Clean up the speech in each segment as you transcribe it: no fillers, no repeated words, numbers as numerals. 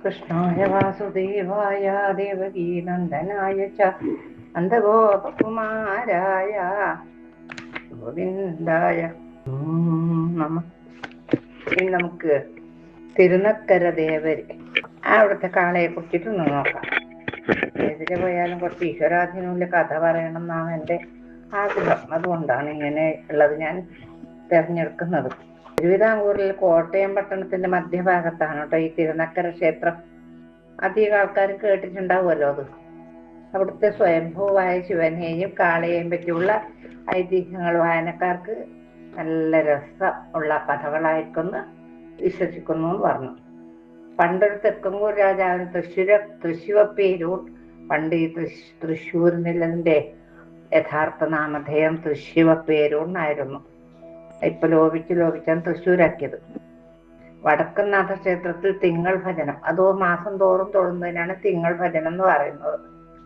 കൃഷ്ണായ വാസുദേവായ ദേവകീനന്ദനായ ച നന്ദഗോപകുമാരായ ഗോവിന്ദായ നമ. ഇനി നമുക്ക് തിരുനക്കര ദേവര് അവിടുത്തെ കാളയെ കുറിച്ചിട്ടൊന്ന് നോക്കാം. ഏതിലെ പോയാലും കുറച്ച് ഈശ്വരാധീനമുള്ള കഥ പറയണം എന്നാണ് എൻ്റെ ആഗ്രഹം. അതുകൊണ്ടാണ് ഇങ്ങനെ ഉള്ളത് ഞാൻ തിരഞ്ഞെടുക്കുന്നത്. തിരുവിതാംകൂറിൽ കോട്ടയം പട്ടണത്തിന്റെ മധ്യഭാഗത്താണ് കേട്ടോ ഈ തിരുനക്കര ക്ഷേത്രം. അധികം ആൾക്കാരും കേട്ടിട്ടുണ്ടാവുമല്ലോ അത്. അവിടുത്തെ സ്വയംഭൂവായ ശിവനെയും കാളയെയും പറ്റിയുള്ള ഐതിഹ്യങ്ങൾ വായനക്കാർക്ക് നല്ല രസം ഉള്ള കഥകളായിരിക്കുമെന്ന് വിശ്വസിക്കുന്നു എന്ന് പറഞ്ഞു. പണ്ടൊരു തെക്കങ്കൂർ രാജാവിന് തൃശ്ശിവപ്പേരൂർ, പണ്ട് ഈ തൃശ്ശൂരിനുള്ളതിന്റെ യഥാർത്ഥ നാമധേയം തൃശ്ശിവപ്പേരൂർ എന്നായിരുന്നു. ഇപ്പൊ ലോപിച്ചാണ് തൃശ്ശൂരാക്കിയത്. വടക്കനാഥ ക്ഷേത്രത്തിൽ തിങ്കൾ ഭജനം, അതോ മാസം തോറും തൊഴുന്നതിനാണ് തിങ്കൾ ഭജനം എന്ന് പറയുന്നത്,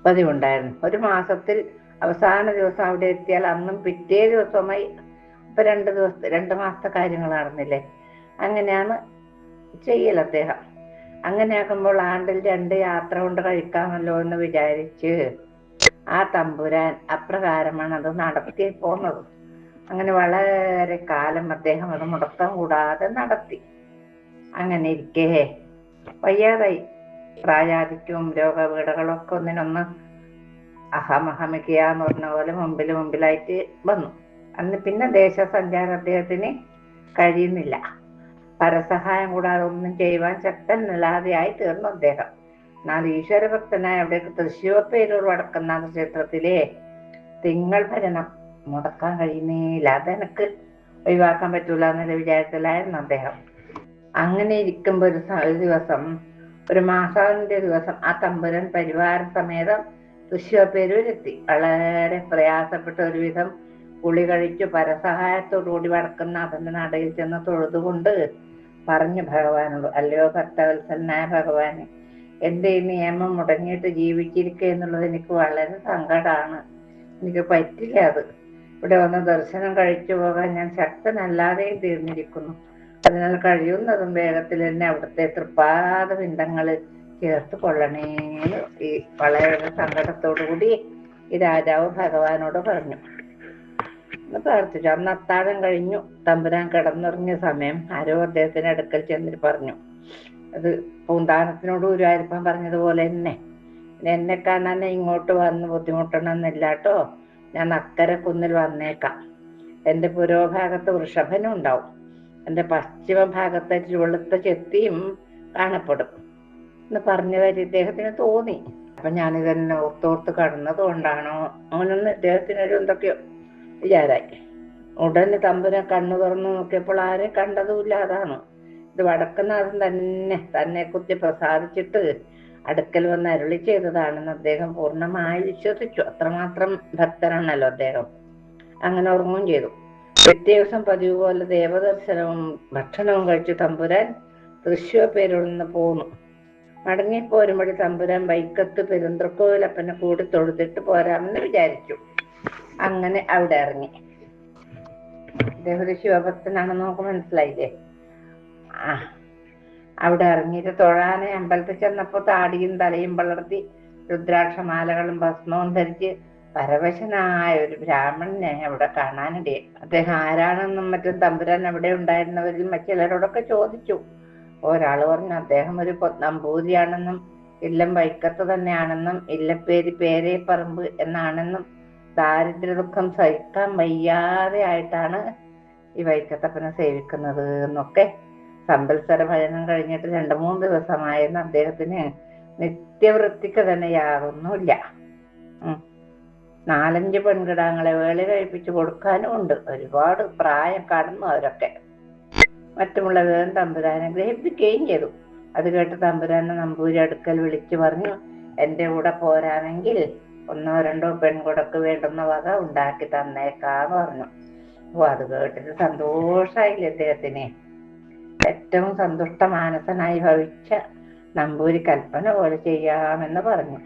പതിവുണ്ടായിരുന്നു. ഒരു മാസത്തിൽ അവസാന ദിവസം അവിടെ എത്തിയാൽ അന്നും പിറ്റേ ദിവസമായി ഇപ്പൊ 2 മാസത്തെ കാര്യങ്ങൾ നടന്നില്ലേ, അങ്ങനെയാണ് ചെയ്യൽ അദ്ദേഹം. അങ്ങനെയാകുമ്പോൾ ആണ്ടിൽ 2 യാത്ര കൊണ്ട് കഴിക്കാമല്ലോ എന്ന് വിചാരിച്ച് ആ തമ്പുരാൻ അപ്രകാരമാണ് അത് നടത്തി പോന്നത്. അങ്ങനെ വളരെ കാലം അദ്ദേഹം അത് മുടക്കം കൂടാതെ നടത്തി. അങ്ങനെ ഇരിക്കേ വയ്യാതായി. പ്രായാധിക്യവും രോഗപീഠകളൊക്കെ ഒന്നിനൊന്ന് അഹമഹമിക്കുക എന്ന് പറഞ്ഞ പോലെ മുമ്പിലായിട്ട് വന്നു. അന്ന് പിന്നെ ദേശസഞ്ചാരം അദ്ദേഹത്തിന് കഴിയുന്നില്ല. പരസഹായം കൂടാതെ ഒന്നും ചെയ്യുവാൻ ശക്തനല്ലാതെയായി തീർന്നു അദ്ദേഹം. എന്നാൽ ഈശ്വരഭക്തനായ അവിടേക്ക് തൃശ്ശിവപ്പേരൂർ വടക്കനാഥ ക്ഷേത്രത്തിലെ തിങ്കൾ ഭജനം മുടക്കാൻ കഴിയുന്നില്ല. അതെനിക്ക് ഒഴിവാക്കാൻ പറ്റൂല എന്നുള്ള വിചാരത്തിലായിരുന്നു അദ്ദേഹം. അങ്ങനെ ഇരിക്കുമ്പോ ഒരു മാസാവിന്റെ ദിവസം ആ തമ്പുരൻ പരിവാര സമേതം തൃശ്ശിവപ്പേരൂരെത്തി. വളരെ പ്രയാസപ്പെട്ട ഒരുവിധം കുളി കഴിച്ചു പരസഹായത്തോടുകൂടി വടക്കനാഥന്റെ നടയിൽ ചെന്ന് തൊഴുതുകൊണ്ട് പറഞ്ഞു ഭഗവാനോട്, അല്ലയോ ഭക്തവത്സലനായ ഭഗവാന്, എന്റെ ഈ നിയമം മുടങ്ങിയിട്ട് ജീവിച്ചിരിക്കുക എന്നുള്ളത് എനിക്ക് വളരെ സങ്കടമാണ്. എനിക്ക് പറ്റില്ല അത്. ഇവിടെ വന്ന് ദർശനം കഴിച്ചു പോകാൻ ഞാൻ ശക്തനല്ലാതെയും തീർന്നിരിക്കുന്നു. അതിനാൽ കഴിയുന്നതും വേഗത്തിൽ തന്നെ അവിടുത്തെ തൃപ്പാദ ബിന്ദങ്ങൾ ചേർത്ത് കൊള്ളണേന്ന് ഈ വളരെ സങ്കടത്തോടുകൂടി ഈ രാജാവ് ഭഗവാനോട് പറഞ്ഞു എന്ന് പ്രാർത്ഥിച്ചു. അന്ന് അത്താഴം കഴിഞ്ഞു. തമ്പുരാൻ കിടന്നുറങ്ങിയ സമയം ആരോ അദ്ദേഹത്തിന്റെ അടുക്കൽ ചെന്നിട്ട് പറഞ്ഞു, അത് പൂന്താനത്തിനോട് ഗുരുവായൂരപ്പൻ പറഞ്ഞതുപോലെ തന്നെ, എന്നെ കാണാൻ ഇങ്ങോട്ട് വന്ന് ബുദ്ധിമുട്ടണമെന്നില്ലാട്ടോ, ഞാൻ അക്കരെ കുന്നിൽ വന്നേക്കാം. എന്റെ പുരോഭാഗത്ത് വൃഷഭനും ഉണ്ടാവും, എന്റെ പശ്ചിമ ഭാഗത്ത് വെളുത്ത ചെത്തിയും കാണപ്പെടും എന്ന് പറഞ്ഞ കാര്യം ഇദ്ദേഹത്തിന് തോന്നി. അപ്പൊ ഞാനിതെന്നെ ഓർത്തോർത്ത് കടന്നത് കൊണ്ടാണോ അങ്ങനൊന്ന് ഇദ്ദേഹത്തിനൊരു എന്തൊക്കെയോ വിചാരായി. ഉടനെ തമ്പുരാൻ കണ്ണു തുറന്നു നോക്കിയപ്പോൾ ആരെ കണ്ടതുമില്ല. അതാണ് ഇത് വടക്കനാഥൻ തന്നെ കുറിച്ച് പ്രസാദിച്ചിട്ട് അടുക്കൽ വന്ന് അരുളി ചെയ്തതാണെന്ന് അദ്ദേഹം പൂർണ്ണമായി വിശ്വസിച്ചു. അത്രമാത്രം ഭക്തനാണല്ലോ അദ്ദേഹം. അങ്ങനെ ഉറങ്ങുകയും ചെയ്തു. പിറ്റേ ദിവസം പതിവ് പോലെ ദേവദർശനവും ഭക്ഷണവും കഴിച്ചു തമ്പുരാൻ തൃശ്ശിവപ്പേരൂരിൽ നിന്ന് പോന്നു. മടങ്ങിപ്പോരുമ്പടി തമ്പുരാൻ വൈക്കത്ത് പെരുന്തൃക്കോവിലപ്പനെ കൂടി തൊഴുതിട്ട് പോരാമെന്ന് വിചാരിച്ചു. അങ്ങനെ അവിടെ ഇറങ്ങി. അദ്ദേഹം ഒരു ശിവഭക്തനാണെന്ന് നമുക്ക് മനസ്സിലായില്ലേ. അവിടെ ഇറങ്ങിയിട്ട് തൊഴാനെ അമ്പലത്തിൽ ചെന്നപ്പോ താടിയും തലയും വളർത്തി രുദ്രാക്ഷമാലകളും ഭസ്മവും ധരിച്ച് പരവശനായ ഒരു ബ്രാഹ്മണനെ അവിടെ കാണാനിടയായി. അദ്ദേഹം ആരാണെന്നും മറ്റും തമ്പുരാൻ അവിടെ ഉണ്ടായിരുന്നവരിൽ ചിലരോടൊക്കെ ചോദിച്ചു. ഒരാള് പറഞ്ഞു അദ്ദേഹം ഒരു നമ്പൂതിരിയാണെന്നും ഇല്ലം വൈക്കത്ത് തന്നെയാണെന്നും ഇല്ലപ്പേര് പേരേപ്പറമ്പ് എന്നാണെന്നും ദാരിദ്ര്യ ദുഃഖം സഹിക്കാൻ വയ്യാതെ ആയിട്ടാണ് ഈ വൈക്കത്തപ്പനെ സേവിക്കുന്നത് എന്നൊക്കെ. സംവത്സര ഭജനം കഴിഞ്ഞിട്ട് 2-3 ദിവസമായിരുന്നു അദ്ദേഹത്തിന്. നിത്യവൃത്തിക്ക് തന്നെ യാതൊന്നുമില്ല. 4-5 പെൺകിടാങ്ങളെ വേളി കഴിപ്പിച്ചു കൊടുക്കാനും ഉണ്ട്. ഒരുപാട് പ്രായം കടന്നു അവരൊക്കെ. മറ്റുമുള്ള വേഗം തമ്പുരാനെ ഗ്രഹിപ്പിക്കുകയും ചെയ്തു. അത് കേട്ട് തമ്പുരാനെ നമ്പൂരി അടുക്കൽ വിളിച്ചു പറഞ്ഞു, എന്റെ കൂടെ പോരാണെങ്കിൽ 1-2 പെൺകുടക്ക് വേണ്ടുന്ന വക ഉണ്ടാക്കി തന്നേക്കാന്ന് പറഞ്ഞു. അത് കേട്ടിട്ട് സന്തോഷായില്ലേ അദ്ദേഹത്തിന്. ഏറ്റവും സന്തുഷ്ട മാനസനായി ഭവിച്ച നമ്പൂരി കൽപ്പന പോലെ ചെയ്യാമെന്ന് പറഞ്ഞു.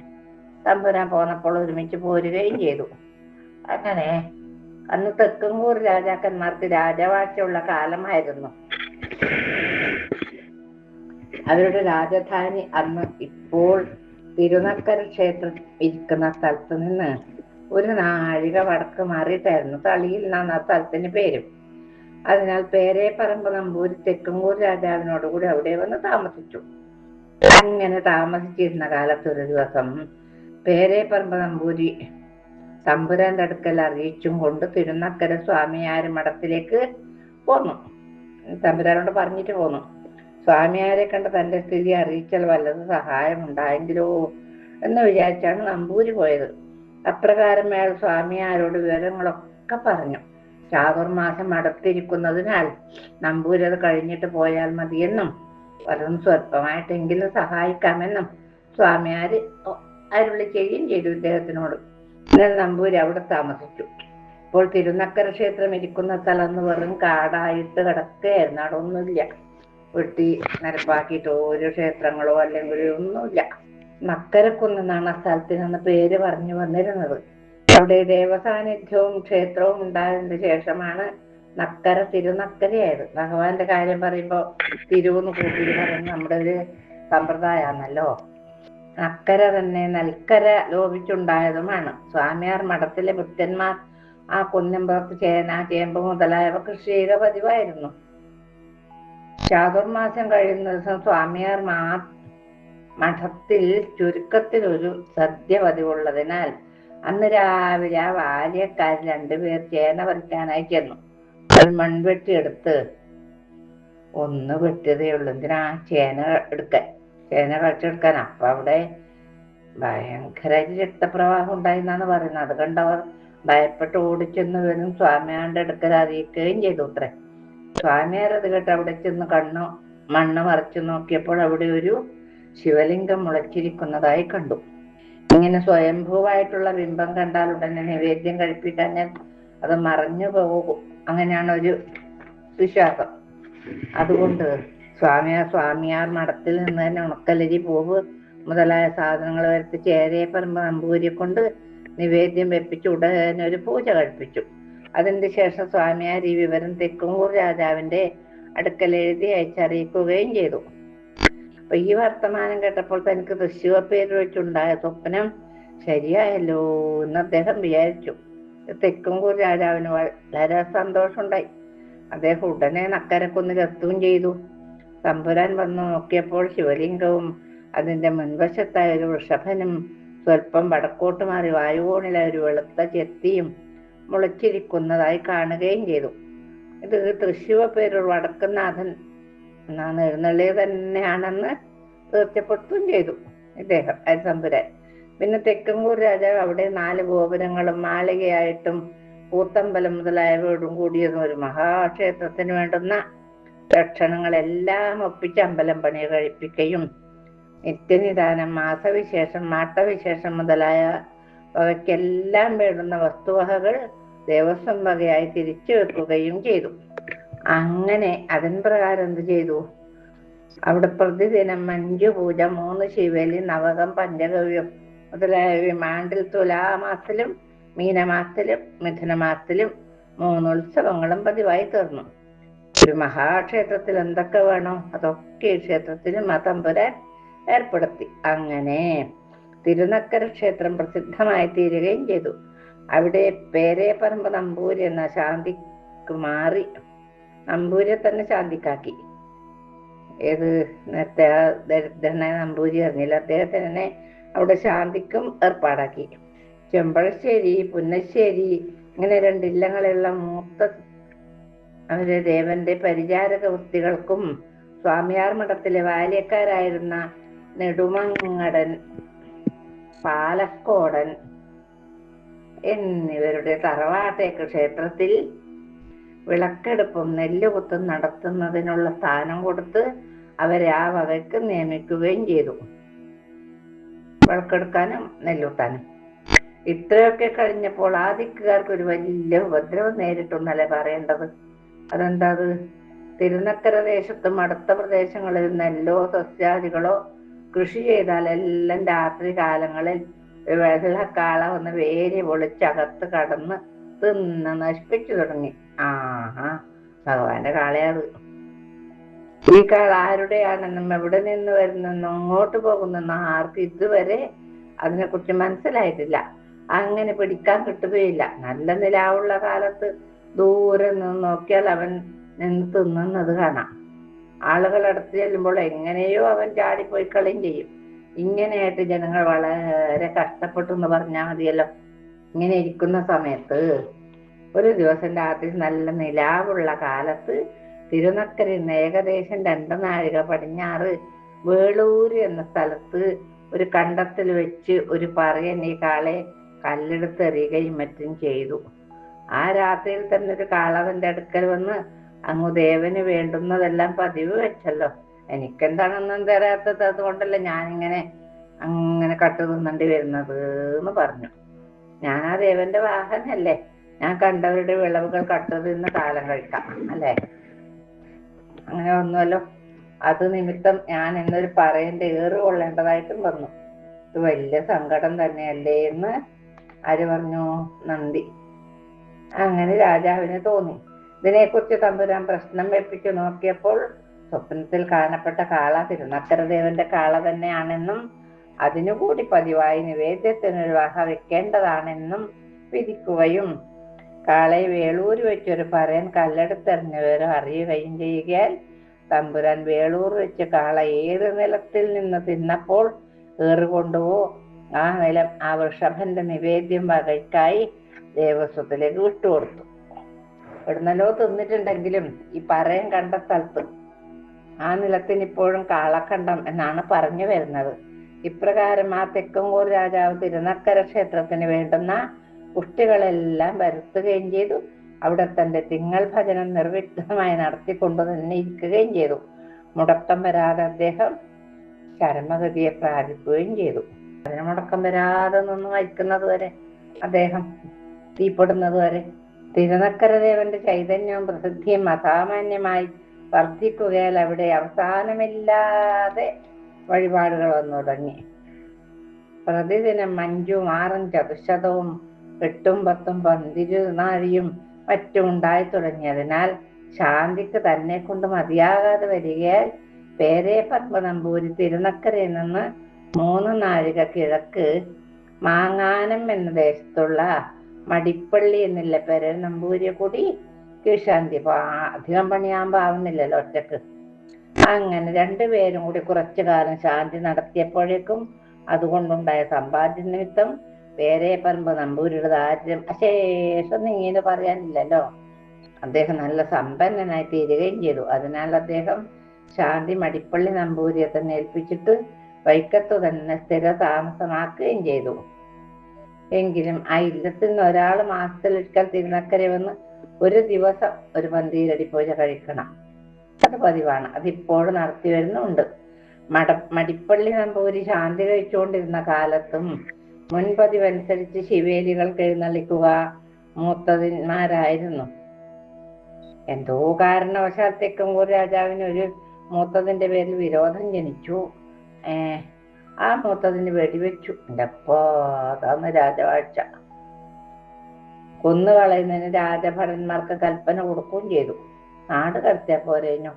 തമ്പുരാൻ പോന്നപ്പോൾ ഒരുമിച്ച് പോരുകയും ചെയ്തു. അങ്ങനെ അന്ന് തെക്കങ്കൂർ രാജാക്കന്മാർക്ക് രാജവാഴ്ചയുള്ള കാലമായിരുന്നു. അവരുടെ രാജധാനി അന്ന് ഇപ്പോൾ തിരുനക്കര ക്ഷേത്രം ഇരിക്കുന്ന സ്ഥലത്ത് നിന്ന് ഒരു നാഴിക വടക്ക് മാറിയിട്ടായിരുന്നു. തളിയിൽ നിന്നാണ് ആ സ്ഥലത്തിന് പേരും. അതിനാൽ പേരേപ്പറമ്പ് നമ്പൂരി തെക്കുംകൂർ രാജാവിനോടുകൂടി അവിടെ വന്ന് താമസിച്ചു. അങ്ങനെ താമസിച്ചിരുന്ന കാലത്ത് ഒരു ദിവസം പേരേപ്പറമ്പ് നമ്പൂരി തമ്പുരാന്റെ അടുക്കൽ അറിയിച്ചും കൊണ്ട് തിരുനക്കര സ്വാമിയാര് മഠത്തിലേക്ക് പോന്നു. തമ്പുരാനോട് പറഞ്ഞിട്ട് പോന്നു. സ്വാമിയാരെ കണ്ട് തന്റെ സ്ഥിതി അറിയിച്ചാൽ വല്ലത് സഹായം ഉണ്ടായെങ്കിലോ എന്ന് വിചാരിച്ചാണ് നമ്പൂരി പോയത്. അപ്രകാരം അയാൾ സ്വാമിയാരോട് വിവരങ്ങളൊക്കെ പറഞ്ഞു. ചാതുർമാസം മടത്തിരിക്കുന്നതിനാൽ നമ്പൂരി അത് കഴിഞ്ഞിട്ട് പോയാൽ മതിയെന്നും വല്ലതും സ്വല്പമായിട്ടെങ്കിലും സഹായിക്കാമെന്നും സ്വാമിയാര് അരുളി ചെയ്യുകയും ചെയ്തു ഇദ്ദേഹത്തിനോട്. എന്നാൽ നമ്പൂരി അവിടെ താമസിച്ചു. ഇപ്പോൾ തിരുനക്കര ക്ഷേത്രം ഇരിക്കുന്ന സ്ഥലം വെറും കാടായിട്ട് കിടക്കുകയായിരുന്നു. അവിടെ ഒന്നുമില്ല, വെട്ടി നിരപ്പാക്കിയിട്ടോ ഒരു ക്ഷേത്രങ്ങളോ അല്ലെങ്കിൽ ഒന്നുമില്ല. നക്കരക്കുന്നാണ് ആ സ്ഥലത്തിനെന്ന് പേര് പറഞ്ഞു വന്നിരുന്നത്. അവിടെ ദേവസാന്നിധ്യവും ക്ഷേത്രവും ഉണ്ടായതിനു ശേഷമാണ് നക്കര തിരുനക്കരയായത്. ഭഗവാന്റെ കാര്യം പറയുമ്പോൾ തിരുവെന്ന് കൂട്ടി പറയുന്നത് നമ്മുടെ ഒരു സമ്പ്രദായമാണല്ലോ. നക്കര തന്നെ നൽക്കര ലോപിച്ചുണ്ടായതുമാണ്. സ്വാമിയാർ മഠത്തിലെ ഭക്തന്മാർ ആ കുന്നമ്പുറത്ത് ചേന, ചേമ്പ് മുതലായവ കൃഷി ചെയ്ത പതിവായിരുന്നു. ചാതുർമാസം കഴിയുന്ന ദിവസം സ്വാമിയാർ മഠത്തിൽ ചുരുക്കത്തിൽ ഒരു സദ്യ പതിവുള്ളതിനാൽ അന്ന് രാവിലെ ആ ബാല്യക്കാർ രണ്ടുപേർ ചേന പറിക്കാനായി ചെന്നു. ഒരു മൺവെട്ടി എടുത്ത് ഒന്ന് വെട്ടിയതേ ഉള്ളൂ. എന്തിനാ ചേന കളിച്ചെടുക്കാൻ. അപ്പൊ അവിടെ ഭയങ്കര രക്തപ്രവാഹം ഉണ്ടായി എന്നാണ് പറയുന്നത്. അത് കണ്ടവർ ഭയപ്പെട്ട് ഓടിച്ചെന്ന് വരും സ്വാമിയാരുടെ അടുക്കൽ അറിയിക്കുകയും ചെയ്തു അത്രേ. സ്വാമിയാർ അത് കേട്ട് അവിടെ ചെന്ന് മണ്ണ് മറിച്ചു നോക്കിയപ്പോൾ അവിടെ ഒരു ശിവലിംഗം മുളച്ചിരിക്കുന്നതായി കണ്ടു. ഇങ്ങനെ സ്വയംഭൂവായിട്ടുള്ള ബിംബം കണ്ടാൽ ഉടനെ നിവേദ്യം കഴിപ്പിക്കാൻ അത് മറഞ്ഞു പോകും, അങ്ങനെയാണ് ഒരു വിശ്വാസം. അതുകൊണ്ട് സ്വാമിയാർ മഠത്തിൽ നിന്ന് തന്നെ ഉണക്കലരി, പൂവ് മുതലായ സാധനങ്ങൾ വരുത്തി ചേരേപ്പറമ്പ് നമ്പൂരിയെ കൊണ്ട് നിവേദ്യം വെപ്പിച്ച് ഉടനെ ഒരു പൂജ കഴിപ്പിച്ചു. അതിന് ശേഷം സ്വാമിയാർ ഈ വിവരം തെക്കുംകൂർ രാജാവിന്റെ അടുക്കൽ എഴുതി അയച്ചറിയിക്കുകയും ചെയ്തു. അപ്പൊ ഈ വർത്തമാനം കേട്ടപ്പോൾ തനിക്ക് തൃശ്ശൂർപ്പേര് വെച്ചുണ്ടായ സ്വപ്നം ശരിയായല്ലോ എന്ന് അദ്ദേഹം വിചാരിച്ചു. തെക്കുംകൂർ രാജാവിന് വളരെ സന്തോഷമുണ്ടായി. അദ്ദേഹം ഉടനെ നക്കരക്കുന്നിൽ എത്തുകയും ചെയ്തു. തമ്പുരാൻ വന്നു നോക്കിയപ്പോൾ ശിവലിംഗവും അതിന്റെ മുൻവശത്തായ ഒരു വൃഷഭനും സ്വല്പം വടക്കോട്ട് മാറി വായുകോണിലെ ഒരു വെളുത്ത ചെത്തിയും മുളച്ചിരിക്കുന്നതായി കാണുകയും ചെയ്തു. ഇത് തൃശ്ശൂർ പേരൂർ വടക്കുന്നാഥൻ എന്നാണ് എഴുന്നള്ളിയത് തന്നെയാണെന്ന് തീർച്ചപ്പെടുത്തുകയും ചെയ്തു ഇദ്ദേഹം തമ്പുരാൻ. പിന്നെ തെക്കുംകൂർ രാജാവ് അവിടെ 4 ഗോപുരങ്ങളും മാളികയായിട്ടും കൂത്തമ്പലം മുതലായവയോടും കൂടിയതും ഒരു മഹാക്ഷേത്രത്തിന് വേണ്ടുന്ന ലക്ഷണങ്ങളെല്ലാം ഒപ്പിച്ച് അമ്പലം പണി കഴിപ്പിക്കുകയും നിത്യനിദാനം, മാസവിശേഷം, മാട്ടവിശേഷം മുതലായ വകയ്ക്കെല്ലാം വേണ്ടുന്ന വസ്തുവകകൾ ദേവസ്വം വകയായി തിരിച്ചു വെക്കുകയും ചെയ്തു. അങ്ങനെ അതിൻ പ്രകാരം എന്ത് ചെയ്തു? അവിടെ പ്രതിദിനം 5 പൂജ, 3 ശിവലി, നവകം, പഞ്ചഗവ്യം മുതലായവ ആണ്ടിൽ തുലാമാസത്തിലും മീനമാസത്തിലും മിഥുനമാസത്തിലും 3 ഉത്സവങ്ങളും പതിവായി തീർന്നു. ഒരു മഹാക്ഷേത്രത്തിൽ എന്തൊക്കെ വേണോ അതൊക്കെ ഈ ക്ഷേത്രത്തിലും തമ്പുരാൻ ഏർപ്പെടുത്തി. അങ്ങനെ തിരുനക്കര ക്ഷേത്രം പ്രസിദ്ധമായി തീരുകയും ചെയ്തു. അവിടെ പേരേപ്പറമ്പ് നമ്പൂരി എന്ന ശാന്തിക്ക് മാറി നമ്പൂരിയെ തന്നെ ശാന്തിക്കാക്കി. ഏത് നേരത്തെ ആ ദരിദ്രനായ നമ്പൂരി അറിഞ്ഞില്ല, അദ്ദേഹത്തിനെ അവിടെ ശാന്തിക്കും ഏർപ്പാടാക്കി. ചെമ്പഴശ്ശേരി, പുന്നശ്ശേരി ഇങ്ങനെ 2 ഇല്ലങ്ങളിലുള്ള മൂത്ത അവരെ ദേവന്റെ പരിചാരക വൃത്തികൾക്കും സ്വാമിയാർ മഠത്തിലെ ബാല്യക്കാരായിരുന്ന നെടുമങ്ങടൻ, പാലക്കോടൻ എന്നിവരുടെ തറവാട്ടേക്ക് ക്ഷേത്രത്തിൽ വിളക്കെടുപ്പും നെല്ലുകുത്തും നടത്തുന്നതിനുള്ള സ്ഥാനം കൊടുത്ത് അവരെ ആ വകയ്ക്ക് നിയമിക്കുകയും ചെയ്തു. വിളക്കെടുക്കാനും നെല്ലുത്താനും. ഇത്രയൊക്കെ കഴിഞ്ഞപ്പോൾ ആ ദിക്കുകാർക്ക് ഒരു വലിയ ഉപദ്രവം നേരിട്ടെന്നല്ലേ പറയേണ്ടത്. അതെന്താ? തിരുനക്കര ദേശത്തും അടുത്ത പ്രദേശങ്ങളിൽ നെല്ലോ സസ്യാദികളോ കൃഷി ചെയ്താൽ എല്ലാം രാത്രി കാലങ്ങളിൽ വെള്ളക്കാള വന്ന് വേരി പൊളിച്ചകത്ത് കടന്ന് തിന്ന് നശിപ്പിച്ചു തുടങ്ങി. ഭഗവാന്റെ കാളയത്. ഈ കാൾ ആരുടെയാണെന്നും എവിടെ നിന്ന് വരുന്നെന്നും അങ്ങോട്ട് പോകുന്നെന്നും ആർക്കും ഇതുവരെ അതിനെക്കുറിച്ച് മനസ്സിലായിട്ടില്ല. അങ്ങനെ പിടിക്കാൻ കിട്ടുകയില്ല. നല്ല നിലാവുള്ള കാലത്ത് ദൂരെ നിന്ന് നോക്കിയാൽ അവൻ നിന്ന് തിന്നുന്നത് കാണാം. ആളുകൾ അടുത്ത് ചെല്ലുമ്പോൾ എങ്ങനെയോ അവൻ ചാടിപ്പോയി കളിയും ചെയ്യും. ഇങ്ങനെയായിട്ട് ജനങ്ങൾ വളരെ കഷ്ടപ്പെട്ടു എന്ന് പറഞ്ഞാൽ മതിയല്ലോ. ഇങ്ങനെ ഇരിക്കുന്ന സമയത്ത് ഒരു ദിവസം രാത്രി നല്ല നിലാവുള്ള കാലത്ത് തിരുനക്കരയിൽ നിന്ന് ഏകദേശം 2 നാഴിക പടിഞ്ഞാറ് വേളൂര് എന്ന സ്ഥലത്ത് ഒരു കണ്ടത്തിൽ വെച്ച് ഒരു പറയൻ ഈ കാളെ കല്ലെടുത്തെറിയുകയും മറ്റും ചെയ്തു. ആ രാത്രിയിൽ തന്നെ ഒരു കാളവന്റെ അടുക്കൽ വന്ന്, അങ്ങ് ദേവന് വേണ്ടുന്നതെല്ലാം പതിവ് വെച്ചല്ലോ, എനിക്കെന്താണെന്നും തരാത്തത്, അതുകൊണ്ടല്ലേ ഞാനിങ്ങനെ അങ്ങനെ കട്ടു തിന്നണ്ടി വരുന്നത് എന്ന് പറഞ്ഞു. ഞാൻ ആ ദേവന്റെ വാഹനല്ലേ, ഞാൻ കണ്ടവരുടെ വിളവുകൾ കട്ടു തിന്ന് കാലം കഴിക്കാം അല്ലേ? അങ്ങനെ വന്നുവല്ലോ. അത് നിമിത്തം ഞാൻ എന്നൊരു പറയന്റെ ഏറ് കൊള്ളേണ്ടതായിട്ടും വന്നു. ഇത് വലിയ സങ്കടം തന്നെയല്ലേ എന്ന് ആര് പറഞ്ഞു? നന്ദി. അങ്ങനെ രാജാവിന് തോന്നി. ഇതിനെക്കുറിച്ച് തമ്പുരാൻ പ്രശ്നം വെപ്പിച്ചു നോക്കിയപ്പോൾ സ്വപ്നത്തിൽ കാണപ്പെട്ട കാള തിരുനക്കരദേവന്റെ കാള തന്നെയാണെന്നും അതിനുകൂടി പതിവായി നിവേദ്യത്തിനൊരു വക വെക്കേണ്ടതാണെന്നും വിധിക്കുകയും കാളയെ വേളൂര് വെച്ചൊരു പറയൻ കല്ലെടുത്തെറിഞ്ഞ വിവരം അറിയുകയും ചെയ്യുകയാൽ തമ്പുരാൻ വേളൂർ വെച്ച് കാള ഏത് നിലത്തിൽ നിന്ന് തിന്നപ്പോൾ ഏറുകൊണ്ടുപോ ആ നിലം ആ വൃഷഭന്റെ നിവേദ്യം വകയ്ക്കായി ദേവസ്വത്തിലേക്ക് വിട്ടുകൊടുത്തു. എവിടുന്നല്ലോ തിന്നിട്ടുണ്ടെങ്കിലും ഈ പറയൻ കണ്ട സ്ഥലത്ത് ആ നിലത്തിന് ഇപ്പോഴും കാളക്കണ്ടം എന്നാണ് പറഞ്ഞു വരുന്നത്. ഇപ്രകാരം ആ തെക്കങ്കോർ രാജാവ് തിരുനക്കര ക്ഷേത്രത്തിന് വേണ്ടുന്ന പുഷ്ടികളെല്ലാം വരുത്തുകയും ചെയ്തു. അവിടെ തന്റെ തിങ്കൾ ഭജനം നിർവിഘ്നമായി നടത്തിക്കൊണ്ടു തന്നെ ഇരിക്കുകയും ചെയ്തു. മുടക്കം വരാതെ അദ്ദേഹം ചരമഗതിയെ പ്രാപിക്കുകയും ചെയ്തു. അതിന് മുടക്കം വരാതെ നിന്ന് വഹിക്കുന്നത് വരെ, അദ്ദേഹം തീപ്പെടുന്നത് വരെ തിരുനക്കര ദേവന്റെ ചൈതന്യവും പ്രസിദ്ധിയും അസാമാന്യമായി വർദ്ധിക്കുകയാൽ അവിടെ അവസാനമില്ലാതെ വഴിപാടുകൾ വന്നു തുടങ്ങി. പ്രതിദിനം 5ഉം 6ഉം ചതുശതവും 8ഉം 10ഉം 12 മറ്റും ഉണ്ടായി തുടങ്ങിയതിനാൽ ശാന്തിക്ക് തന്നെ കൊണ്ട് മതിയാകാതെ വരികയാൽ പേരെ പത്മനമ്പൂരി തിരുനക്കരയിൽ നിന്ന് 3 നാഴിക കിഴക്ക് മാങ്ങാനം എന്ന ദേശത്തുള്ള മടിപ്പള്ളി എന്നില്ല പേരെ നമ്പൂരിയെ കൂടി കീഴ്ശാന്തി. അധികം പണിയാകുമ്പോ ആവുന്നില്ലല്ലോ ഒറ്റക്ക്. അങ്ങനെ 2 പേരും കൂടി കുറച്ചു കാലം ശാന്തി നടത്തിയപ്പോഴേക്കും അതുകൊണ്ടുണ്ടായ സമ്പാദ്യ നിമിത്തം പേരെപ്പറമ്പ് നമ്പൂരിയുടെ ദാരിദ്ര്യം അശേഷം ഇങ്ങനെ പറയാനില്ലല്ലോ. അദ്ദേഹം നല്ല സമ്പന്നനായി തീരുകയും ചെയ്തു. അതിനാൽ അദ്ദേഹം ശാന്തി മടിപ്പള്ളി നമ്പൂരിയെ തന്നെ ഏൽപ്പിച്ചിട്ട് വൈക്കത്തു തന്നെ സ്ഥിര താമസമാക്കുകയും ചെയ്തു. എങ്കിലും ആ ഇല്ലത്തിൽ നിന്ന് ഒരാൾ മാസത്തിലൊരിക്കൽ തിരുനക്കര വന്ന് ഒരു ദിവസം ഒരു പന്തിയിലടി പൂജ കഴിക്കണം. അത് പതിവാണ്. അതിപ്പോഴും നടത്തി വരുന്നുണ്ട്. മടിപ്പള്ളി നമ്പൂരി ശാന്തി കഴിച്ചുകൊണ്ടിരുന്ന കാലത്തും മുൻപതിവനുസരിച്ച് ശിവേലികൾക്ക് എഴുന്നള്ളിക്കുക മൂത്തതിന്മാരായിരുന്നു. എന്തോ കാരണവശാൽ തെക്കങ്കോർ രാജാവിന് ഒരു മൂത്തതിന്റെ പേരിൽ വിരോധം ജനിച്ചു. ആ മൂത്തതിന് വെടിവെച്ചു. എൻ്റെ അപ്പോ അതാന്ന് രാജവാഴ്ച. കൊന്നുകളയുന്നതിന് രാജഭടന്മാർക്ക് കൽപ്പന കൊടുക്കുകയും ചെയ്തു. നാട് കടത്തിയ പോരേനു.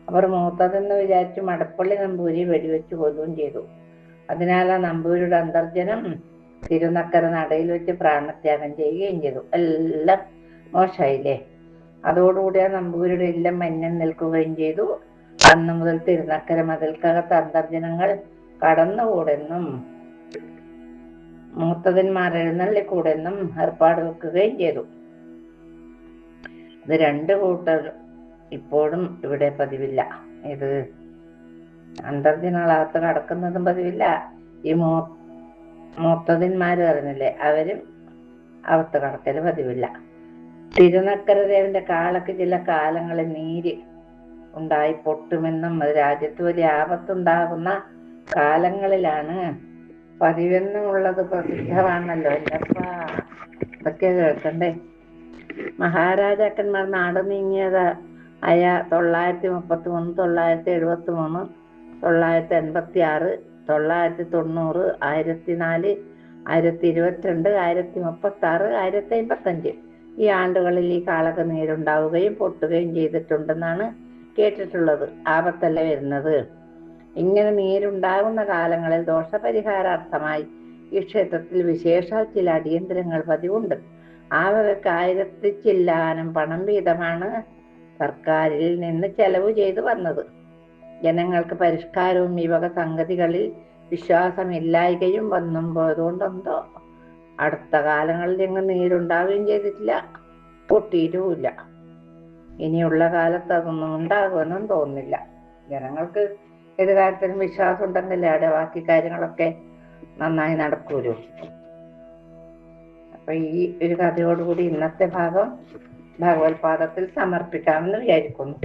അവർ മൂത്തതെന്ന് വിചാരിച്ചു മടപ്പള്ളി നമ്പൂരി വെടിവെച്ചു കൊല്ലുകയും ചെയ്തു. അതിനാൽ ആ നമ്പൂരിയുടെ അന്തർജനം തിരുനക്കര നടയിൽ വെച്ച് പ്രാണത്യാഗം ചെയ്യുകയും ചെയ്തു. എല്ലാം മോശമായില്ലേ? അതോടുകൂടി ആ നമ്പൂരിയുടെ ഇല്ലം മന്യം നിൽക്കുകയും ചെയ്തു. അന്നു മുതൽ തിരുനക്കര മതിൽക്കകത്ത് അന്തർജനങ്ങൾ കടന്നുകൂടെന്നും മൂത്തതന്മാർ എഴുന്നള്ളിക്കൂടെന്നും ഏർപ്പാട് വെക്കുകയും ചെയ്തു. ഇത് 2 കൂട്ടർ ഇപ്പോഴും ഇവിടെ പതിവില്ല. ഇത് അന്തർജനങ്ങളകത്ത് കടക്കുന്നതും പതിവില്ല. ഈ മൂത്തതന്മാര് പറഞ്ഞില്ലേ, അവരും അകത്ത് കടക്കല് പതിവില്ല. തിരുനക്കര ദേവന്റെ കാളക്ക് ചില കാലങ്ങളിൽ നീര് ഉണ്ടായി പൊട്ടുമെന്നും അത് രാജ്യത്ത് വലിയ ആപത്തുണ്ടാകുന്ന കാലങ്ങളിലാണ് പതിവെന്നുള്ളത് പ്രസിദ്ധമാണല്ലോ. എന്റപ്പാ ഇതൊക്കെ കേൾക്കണ്ടേ? മഹാരാജാക്കന്മാർ നാട് നീങ്ങിയത് 933, 973, 986, 990, 1004, 1022, 1036, 1055 ഈ ആണ്ടുകളിൽ ഈ കാളക്ക് നീരുണ്ടാവുകയും പൊട്ടുകയും ചെയ്തിട്ടുണ്ടെന്നാണ് കേട്ടിട്ടുള്ളത്. ആപത്തല്ല വരുന്നത്. ഇങ്ങനെ നീരുണ്ടാകുന്ന കാലങ്ങളിൽ ദോഷപരിഹാരാർത്ഥമായി ഈ ക്ഷേത്രത്തിൽ വിശേഷാൽ ചില അടിയന്തരങ്ങൾ പതിവുണ്ട്. ആ വകയ്ക്ക് 1000 ചില്ലാനം പണം വീതമാണ് സർക്കാരിൽ നിന്ന് ചെലവ് ചെയ്തു വന്നത്. ജനങ്ങൾക്ക് പരിഷ്കാരവും ഈ വക സംഗതികളിൽ വിശ്വാസമില്ലായ്കയും വന്നും പോയതുകൊണ്ടെന്തോ അടുത്ത കാലങ്ങളിൽ എങ്ങും നീരുണ്ടാവുകയും ചെയ്തിട്ടില്ല, പൊട്ടിയിട്ടുമില്ല. ഇനിയുള്ള കാലത്ത് അതൊന്നും ഉണ്ടാകുമെന്നും തോന്നുന്നില്ല. ജനങ്ങൾക്ക് ഏത് കാര്യത്തിലും വിശ്വാസം ഉണ്ടെങ്കിലേ അവിടെ ബാക്കി കാര്യങ്ങളൊക്കെ നന്നായി നടക്കൂലോ. അപ്പൊ ഈ ഒരു കഥയോടുകൂടി ഇന്നത്തെ ഭാഗം ഭഗവത്പാദത്തിൽ സമർപ്പിക്കാമെന്ന് വിചാരിക്കുന്നു.